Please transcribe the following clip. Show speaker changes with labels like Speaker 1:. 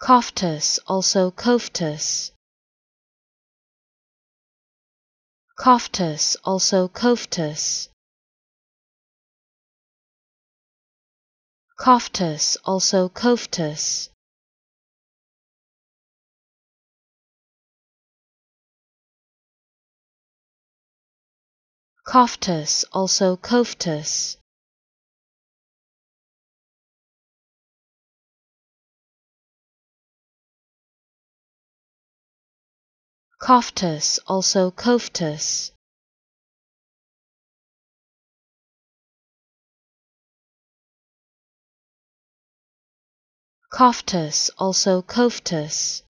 Speaker 1: Koftas, also koftas. Koftas, also koftas. Koftas, also koftas. Koftas, also koftas. Koftas, also koftas. Koftas, also koftas.